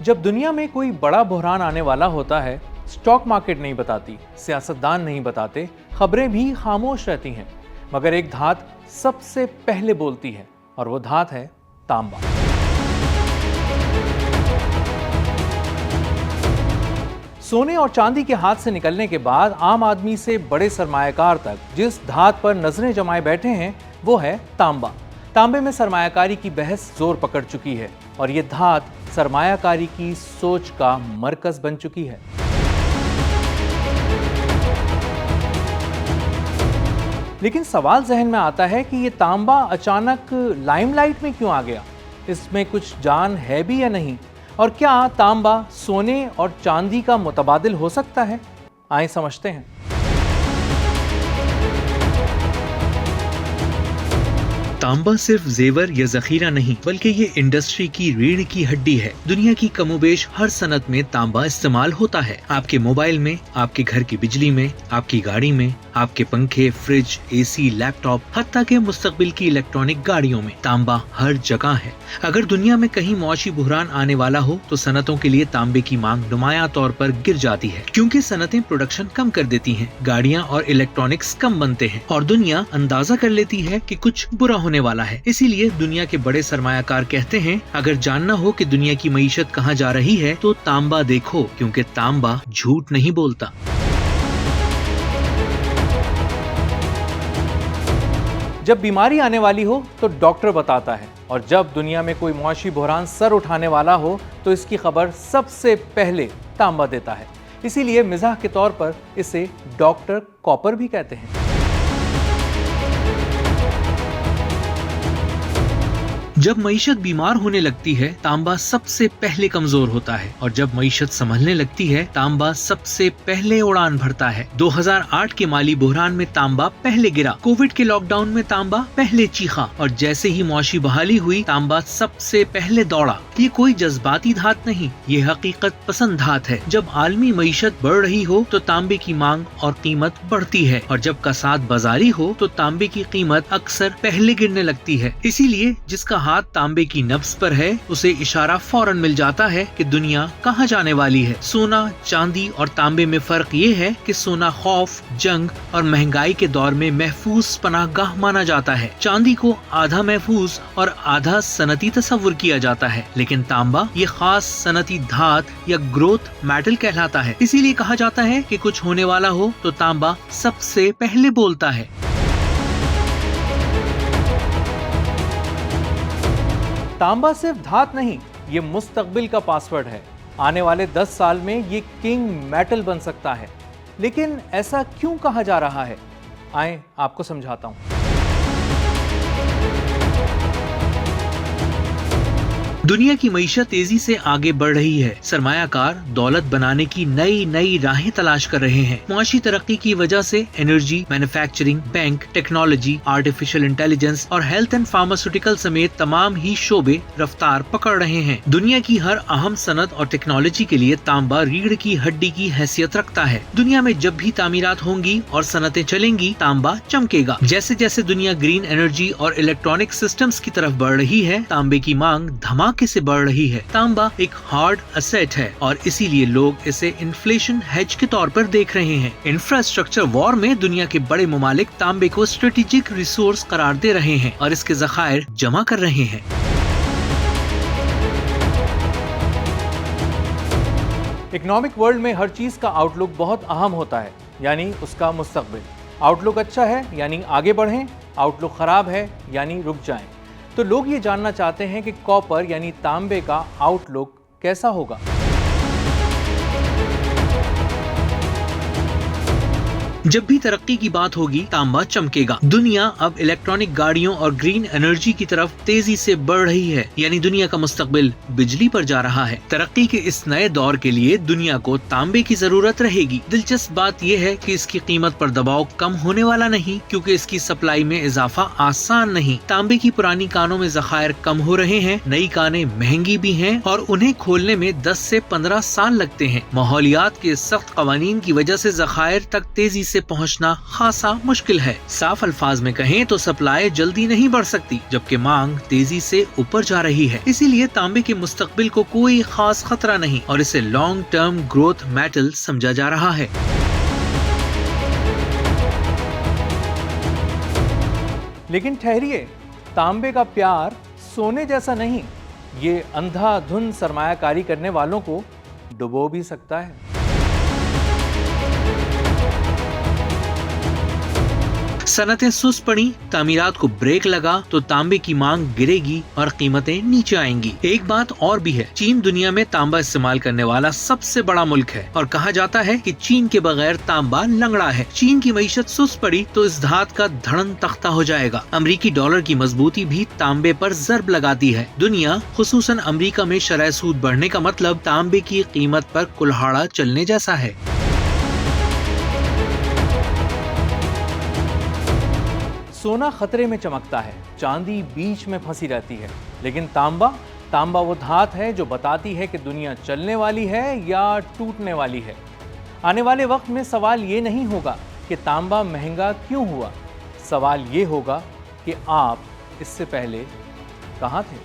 जब दुनिया में कोई बड़ा बहरान आने वाला होता है, स्टॉक मार्केट नहीं बताती, सियासतदान नहीं बताते, खबरें भी खामोश रहती हैं, मगर एक धात सबसे पहले बोलती है और वो धात है तांबा। सोने और चांदी के हाथ से निकलने के बाद आम आदमी से बड़े सरमायाकार तक जिस धात पर नजरें जमाए बैठे हैं वो है तांबा। तांबे में सरमायाकारी की बहस जोर पकड़ चुकी है और ये धात सरमायाकारी की सोच का मरकज बन चुकी है। लेकिन सवाल जहन में आता है कि ये तांबा अचानक लाइमलाइट में क्यों आ गया? इसमें कुछ जान है भी या नहीं? और क्या तांबा सोने और चांदी का मुतबादिल हो सकता है? आइए समझते हैं। तांबा सिर्फ जेवर या जखीरा नहीं बल्कि ये इंडस्ट्री की रीढ़ की हड्डी है। दुनिया की कमोबेश हर सनत में तांबा इस्तेमाल होता है। आपके मोबाइल में, आपके घर की बिजली में, आपकी गाड़ी में, आपके पंखे, फ्रिज, एसी, लैपटॉप, हत्ता के मुस्तकबिल की इलेक्ट्रॉनिक गाड़ियों में तांबा हर जगह है। अगर दुनिया में कहीं मौशी बुहरान आने वाला हो तो सनतों के लिए तांबे की मांग नुमाया तौर पर गिर जाती है, क्योंकि सनतें प्रोडक्शन कम कर देती हैं, गाड़ियां और इलेक्ट्रॉनिक्स कम बनते हैं और दुनिया अंदाजा कर लेती है कि कुछ बुरा होने वाला है। इसीलिए दुनिया के बड़े सरमायाकार कहते हैं, अगर जानना हो कि दुनिया की मईशत कहाँ जा रही है तो तांबा देखो, क्योंकि तांबा झूठ नहीं बोलता। जब बीमारी आने वाली हो तो डॉक्टर बताता है और जब दुनिया में कोई मुआशी बुहरान सर उठाने वाला हो तो इसकी खबर सबसे पहले तांबा देता है। इसीलिए मिजाह के तौर पर इसे डॉक्टर कॉपर भी कहते हैं। जब मईशत बीमार होने लगती है तांबा सबसे पहले कमजोर होता है और जब मईशत संभलने लगती है तांबा सबसे पहले उड़ान भरता है। 2008 के माली बुहरान में तांबा पहले गिरा, कोविड के लॉकडाउन में तांबा पहले चीखा और जैसे ही मुआशी बहाली हुई तांबा सबसे पहले दौड़ा। ये कोई जज्बाती धात नहीं, ये हकीकत पसंद धात है। जब आलमी मईशत बढ़ रही हो तो तांबे की मांग और कीमत बढ़ती है और जब कसाद बाजारी हो तो तांबे की कीमत अक्सर पहले गिरने लगती है। इसीलिए जिसका हाथ तांबे की नब्ज पर है उसे इशारा फौरन मिल जाता है कि दुनिया कहाँ जाने वाली है। सोना, चांदी और तांबे में फर्क ये है कि सोना खौफ, जंग और महंगाई के दौर में महफूज पनाहगाह माना जाता है। चांदी को आधा महफूज और आधा सनती तस्वुर किया जाता है, लेकिन तांबा ये खास सनती धात या ग्रोथ मेटल कहलाता है। इसीलिए कहा जाता है कि कुछ होने वाला हो तो तांबा सबसे पहले बोलता है। तांबा सिर्फ धात नहीं, ये मुस्तकबिल का पासवर्ड है। आने वाले 10 साल में ये किंग मेटल बन सकता है। लेकिन ऐसा क्यों कहा जा रहा है? आए आपको समझाता हूं। दुनिया की मईशत तेजी से आगे बढ़ रही है। सरमायाकार दौलत बनाने की नई नई राहें तलाश कर रहे हैं। मुआशी तरक्की की वजह से energy, manufacturing, bank, technology, artificial intelligence और हेल्थ एंड फार्मास्यूटिकल समेत तमाम ही शोबे रफ्तार पकड़ रहे हैं। दुनिया की हर अहम सनत और टेक्नोलॉजी के लिए तांबा रीढ़ की हड्डी की हैसियत रखता है। दुनिया में जब भी तामीरात होंगी और सनतें चलेंगी तांबा चमकेगा। जैसे जैसे दुनिया ग्रीन एनर्जी और इलेक्ट्रॉनिक सिस्टम्स की तरफ बढ़ रही है तांबे की मांग धमाके से बढ़ रही है। तांबा एक हार्ड असेट है और इसीलिए लोग इसे इन्फ्लेशन हेज के तौर पर देख रहे हैं। इंफ्रास्ट्रक्चर वॉर में दुनिया के बड़े ममालिक तांबे को स्ट्रेटेजिक रिसोर्स करार दे रहे हैं और इसके ज़खायर जमा कर रहे हैं। इकोनॉमिक वर्ल्ड में हर चीज का आउटलुक बहुत अहम होता है, यानी उसका मुस्तकबिल। आउटलुक अच्छा है यानी आगे बढ़ें, आउटलुक खराब है यानी रुक जाएं। तो लोग ये जानना चाहते हैं कि कॉपर यानी तांबे का आउटलुक कैसा होगा। जब भी तरक्की की बात होगी तांबा चमकेगा। दुनिया अब इलेक्ट्रॉनिक गाड़ियों और ग्रीन एनर्जी की तरफ तेजी से बढ़ रही है, यानी दुनिया का मुस्तकबिल बिजली पर जा रहा है। तरक्की के इस नए दौर के लिए दुनिया को तांबे की जरूरत रहेगी। दिलचस्प बात यह है कि इसकी कीमत पर दबाव कम होने वाला नहीं, क्योंकि इसकी सप्लाई में इजाफा आसान नहीं। तांबे की पुरानी कानों में जखायर कम हो रहे हैं, नई कानें महंगी भी हैं और उन्हें खोलने में 10 से 15 साल लगते हैं। माहौलियात के सख्त कवानीन की वजह से जखायर तक तेजी से से पहुंचना खासा मुश्किल है। साफ अल्फाज में कहें तो सप्लाई जल्दी नहीं बढ़ सकती, जबकि मांग तेजी से ऊपर जा रही है। इसीलिए तांबे के मुस्तकबिल को कोई खास खतरा नहीं और इसे लॉन्ग टर्म ग्रोथ मेटल समझा जा रहा है। लेकिन ठहरिए, तांबे का प्यार सोने जैसा नहीं, ये अंधाधुंध सरमायाकारी करने वालों को डुबो भी सकता है। सनतें सुस्त पड़ी, तामीरात को ब्रेक लगा तो तांबे की मांग गिरेगी और कीमतें नीचे आएंगी। एक बात और भी है, चीन दुनिया में तांबा इस्तेमाल करने वाला सबसे बड़ा मुल्क है और कहा जाता है कि चीन के बगैर तांबा लंगड़ा है। चीन की मईशत सुस्त पड़ी तो इस धात का धड़न तख्ता हो जाएगा। अमरीकी डॉलर की मजबूती भी तांबे पर जर्ब लगाती है। दुनिया खुसूसन अमरीका में शरह सूद बढ़ने का मतलब तांबे की कीमत पर कुल्हाड़ा चलने जैसा है। सोना खतरे में चमकता है, चांदी बीच में फंसी रहती है, लेकिन तांबा वो धात है जो बताती है कि दुनिया चलने वाली है या टूटने वाली है। आने वाले वक्त में सवाल ये नहीं होगा कि तांबा महंगा क्यों हुआ, सवाल ये होगा कि आप इससे पहले कहाँ थे।